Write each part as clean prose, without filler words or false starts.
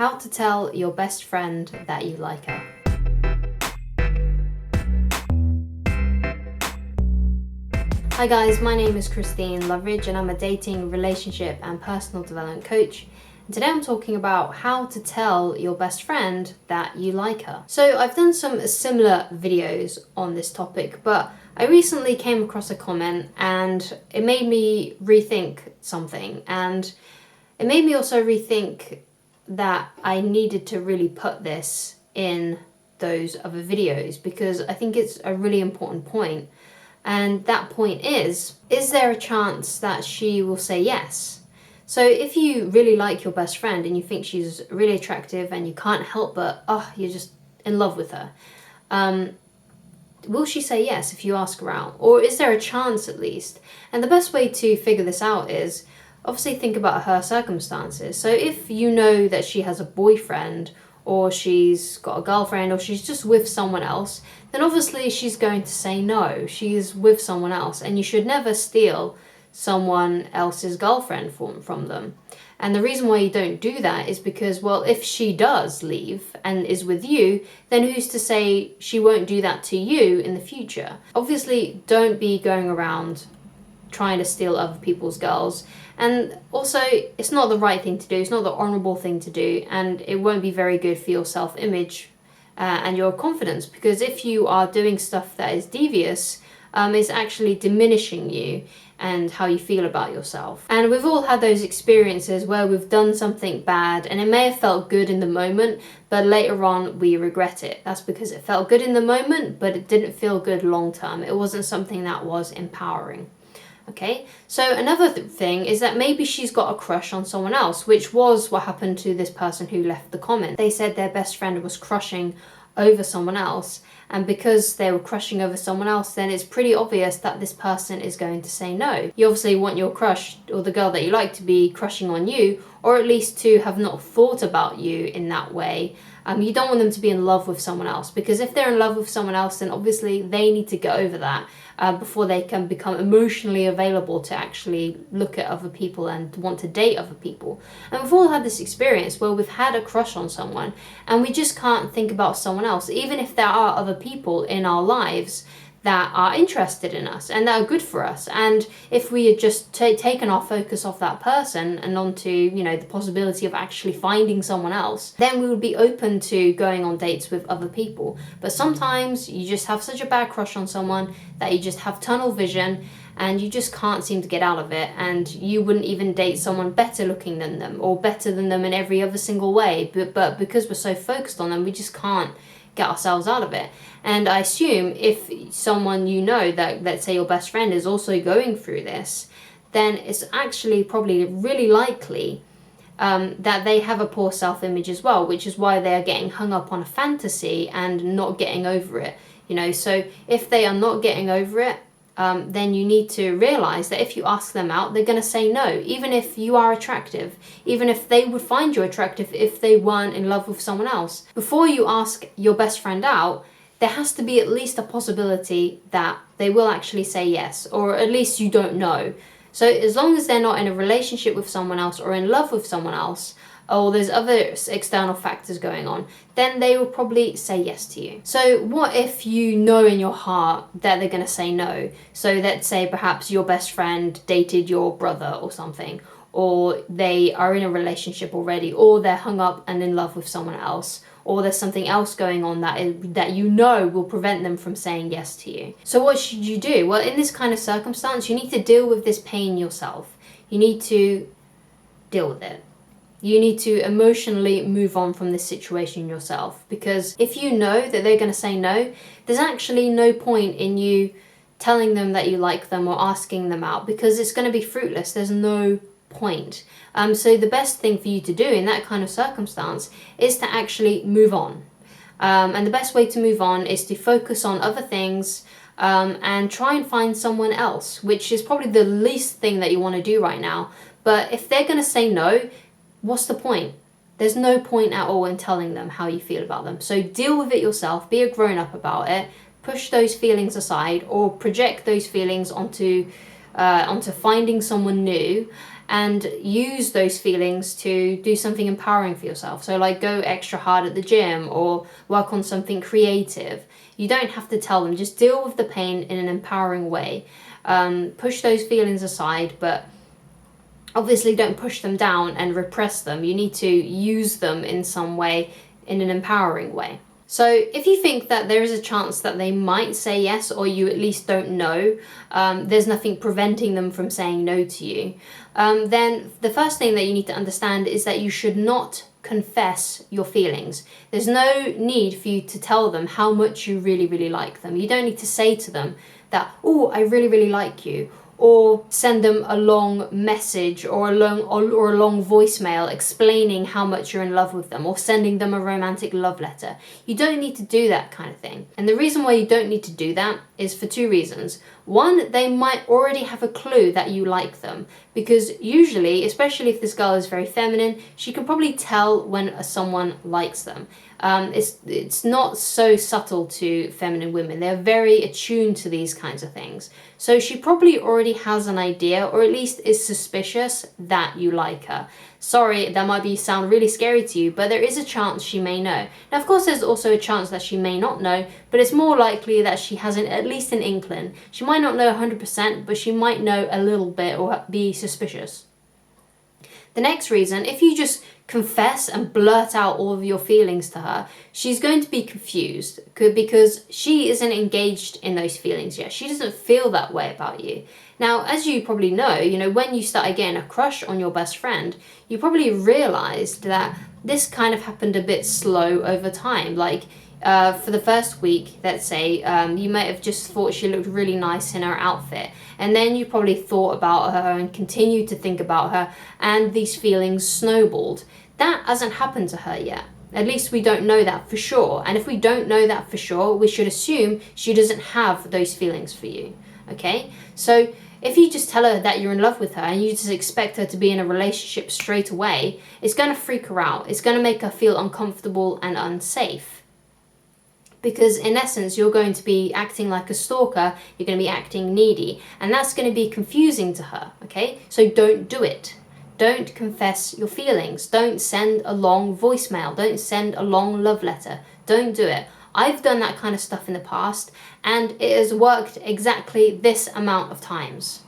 How to tell your best friend that you like her. Hi guys, my name is Christine Loveridge and I'm a dating, relationship and personal development coach. And today I'm talking about how to tell your best friend that you like her. So I've done some similar videos on this topic, but I recently came across a comment and it made me rethink something, and it made me also rethink that I needed to really put this in those other videos because I think it's a really important point. And that point is there a chance that she will say yes? So if you really like your best friend and you think she's really attractive and you can't help but, you're just in love with her, will she say yes if you ask her out? Or is there a chance at least? And the best way to figure this out is obviously think about her circumstances. So if you know that she has a boyfriend or she's got a girlfriend or she's just with someone else, then obviously she's going to say no. She's with someone else, and you should never steal someone else's girlfriend from them. And the reason why you don't do that is because, well, if she does leave and is with you, then who's to say she won't do that to you in the future? Obviously, don't be going around trying to steal other people's girls. And also, it's not the right thing to do. It's not the honorable thing to do, and it won't be very good for your self-image and your confidence, because if you are doing stuff that is devious, it's actually diminishing you and how you feel about yourself. And we've all had those experiences where we've done something bad and it may have felt good in the moment, but later on we regret it. That's because it felt good in the moment, but it didn't feel good long term. It wasn't something that was empowering. Okay, so another thing is that maybe she's got a crush on someone else, which was what happened to this person who left the comment. They said their best friend was crushing over someone else, and because they were crushing over someone else, then it's pretty obvious that this person is going to say no. You obviously want your crush or the girl that you like to be crushing on you, or at least to have not thought about you in that way. You don't want them to be in love with someone else, because if they're in love with someone else, then obviously they need to get over that before they can become emotionally available to actually look at other people and want to date other people. And we've all had this experience where we've had a crush on someone and we just can't think about someone else, even if there are other people in our lives that are interested in us and that are good for us. And if we had just taken our focus off that person and onto, the possibility of actually finding someone else, then we would be open to going on dates with other people. But sometimes you just have such a bad crush on someone that you just have tunnel vision and you just can't seem to get out of it, and you wouldn't even date someone better looking than them or better than them in every other single way. But because we're so focused on them, we just can't get ourselves out of it. And I assume if someone that, let's say your best friend, is also going through this, then it's actually probably really likely that they have a poor self-image as well, which is why they are getting hung up on a fantasy and not getting over it. So if they are not getting over it, then you need to realize that if you ask them out, they're going to say no, even if you are attractive, even if they would find you attractive if they weren't in love with someone else. Before you ask your best friend out, there has to be at least a possibility that they will actually say yes, or at least you don't know. So as long as they're not in a relationship with someone else or in love with someone else, or there's other external factors going on, then they will probably say yes to you. So what if you know in your heart that they're going to say no? So let's say perhaps your best friend dated your brother or something, or they are in a relationship already, or they're hung up and in love with someone else, or there's something else going on that will prevent them from saying yes to you. So what should you do? Well, in this kind of circumstance, you need to deal with this pain yourself. You need to deal with it. You need to emotionally move on from this situation yourself, because if you know that they're going to say no, there's actually no point in you telling them that you like them or asking them out, because it's going to be fruitless. There's no point. So the best thing for you to do in that kind of circumstance is to actually move on. And the best way to move on is to focus on other things and try and find someone else, which is probably the least thing that you want to do right now. But if they're going to say no, what's the point? There's no point at all in telling them how you feel about them. So deal with it yourself, be a grown-up about it, push those feelings aside or project those feelings onto finding someone new, and use those feelings to do something empowering for yourself. So like go extra hard at the gym or work on something creative. You don't have to tell them, just deal with the pain in an empowering way. Push those feelings aside, but obviously don't push them down and repress them. You need to use them in some way, in an empowering way. So if you think that there is a chance that they might say yes, or you at least don't know, there's nothing preventing them from saying no to you, then the first thing that you need to understand is that you should not confess your feelings. There's no need for you to tell them how much you really, really like them. You don't need to say to them that, oh, I really, really like you, or send them a long message or a long voicemail explaining how much you're in love with them, or sending them a romantic love letter. You don't need to do that kind of thing. And the reason why you don't need to do that is for two reasons. One, they might already have a clue that you like them, because usually, especially if this girl is very feminine, she can probably tell when someone likes them. It's not so subtle to feminine women. They're very attuned to these kinds of things. So she probably already has an idea, or at least is suspicious that you like her. Sorry, that might sound really scary to you, but there is a chance she may know. Now, of course, there's also a chance that she may not know, but it's more likely that she has at least an inkling. She might not know 100%, but she might know a little bit or be suspicious. The next reason, if you just confess and blurt out all of your feelings to her, she's going to be confused because she isn't engaged in those feelings yet. She doesn't feel that way about you. Now, as you probably know, when you started getting a crush on your best friend, you probably realized that this kind of happened a bit slow over time. Like, for the first week, let's say, you might have just thought she looked really nice in her outfit. And then you probably thought about her and continued to think about her, and these feelings snowballed. That hasn't happened to her yet. At least we don't know that for sure. And if we don't know that for sure, we should assume she doesn't have those feelings for you. Okay? So if you just tell her that you're in love with her and you just expect her to be in a relationship straight away, it's going to freak her out. It's going to make her feel uncomfortable and unsafe. Because in essence, you're going to be acting like a stalker, you're going to be acting needy, and that's going to be confusing to her, okay? So don't do it. Don't confess your feelings. Don't send a long voicemail. Don't send a long love letter. Don't do it. I've done that kind of stuff in the past, and it has worked exactly this amount of times.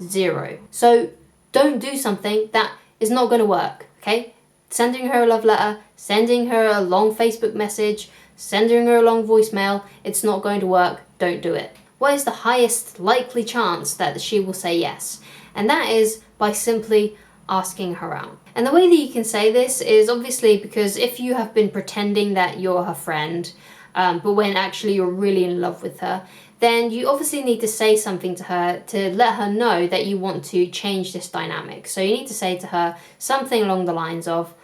0. So don't do something that is not going to work, okay? Sending her a love letter, sending her a long Facebook message, sending her a long voicemail, it's not going to work. Don't do it. What is the highest likely chance that she will say yes? And that is by simply asking her out. And the way that you can say this is obviously because if you have been pretending that you're her friend, but when actually you're really in love with her, then you obviously need to say something to her to let her know that you want to change this dynamic. So you need to say to her something along the lines of,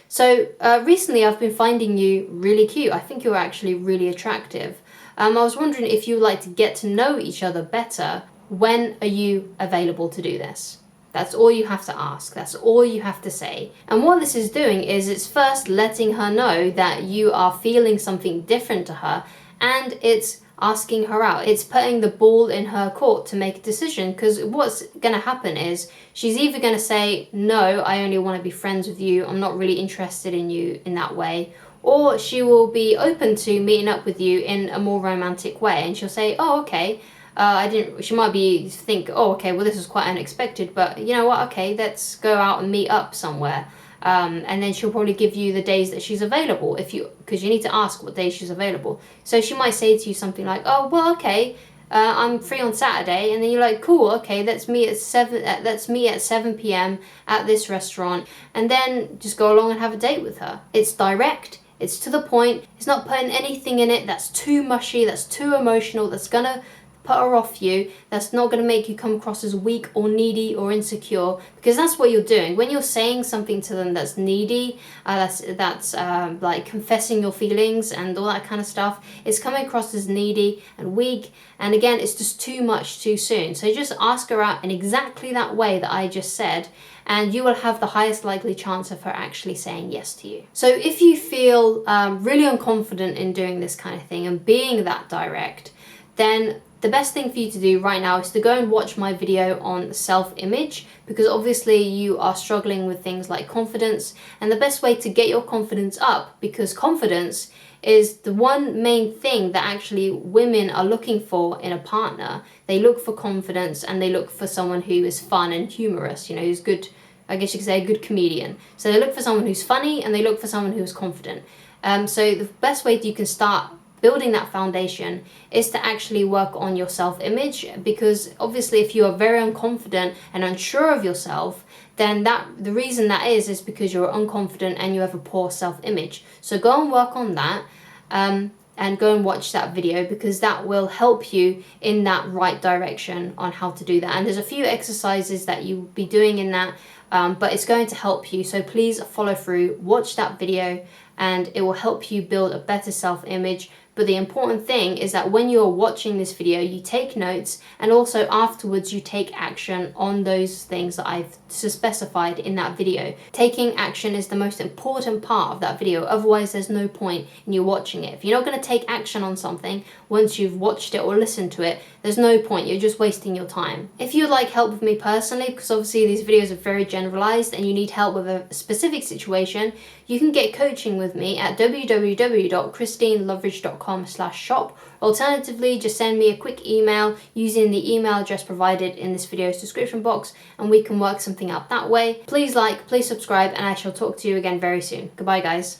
so recently I've been finding you really cute. I think you're actually really attractive. I was wondering if you'd like to get to know each other better. When are you available to do this? That's all you have to ask. That's all you have to say. And what this is doing is it's first letting her know that you are feeling something different to her, and it's asking her out. It's putting the ball in her court to make a decision, because what's going to happen is she's either going to say, no, I only want to be friends with you. I'm not really interested in you in that way. Or she will be open to meeting up with you in a more romantic way. And she'll say, oh, okay. She might think, oh, okay, well, this is quite unexpected, but you know what? Okay, let's go out and meet up somewhere. And then she'll probably give you the days that she's available, because you need to ask what days she's available. So she might say to you something like, oh, well, okay, I'm free on Saturday. And then you're like, cool, okay, let's meet at 7 p.m. at this restaurant. And then just go along and have a date with her. It's direct. It's to the point. It's not putting anything in it that's too mushy, that's too emotional, that's going to put her off you, that's not going to make you come across as weak or needy or insecure, because that's what you're doing. When you're saying something to them that's needy, that's like confessing your feelings and all that kind of stuff, it's coming across as needy and weak, and again, it's just too much too soon. So just ask her out in exactly that way that I just said, and you will have the highest likely chance of her actually saying yes to you. So if you feel really unconfident in doing this kind of thing and being that direct, then the best thing for you to do right now is to go and watch my video on self-image, because obviously you are struggling with things like confidence, and the best way to get your confidence up, because confidence is the one main thing that actually women are looking for in a partner. They look for confidence, and they look for someone who is fun and humorous, who's good, I guess you could say a good comedian. So they look for someone who's funny, and they look for someone who's confident. So the best way that you can start building that foundation is to actually work on your self-image, because obviously if you are very unconfident and unsure of yourself, then the reason that is because you're unconfident and you have a poor self-image. So go and work on that, and go and watch that video, because that will help you in that right direction on how to do that. And there's a few exercises that you'll be doing in that, but it's going to help you. So please follow through, watch that video, and it will help you build a better self-image. But the important thing is that when you're watching this video, you take notes, and also afterwards you take action on those things that I've specified in that video. Taking action is the most important part of that video, otherwise there's no point in you watching it. If you're not going to take action on something once you've watched it or listened to it, there's no point, you're just wasting your time. If you'd like help with me personally, because obviously these videos are very generalized and you need help with a specific situation, you can get coaching with me at www.christineloveridge.com/shop. Alternatively, just send me a quick email using the email address provided in this video's description box, and we can work something out that way. Please like, please subscribe, and I shall talk to you again very soon. Goodbye, guys.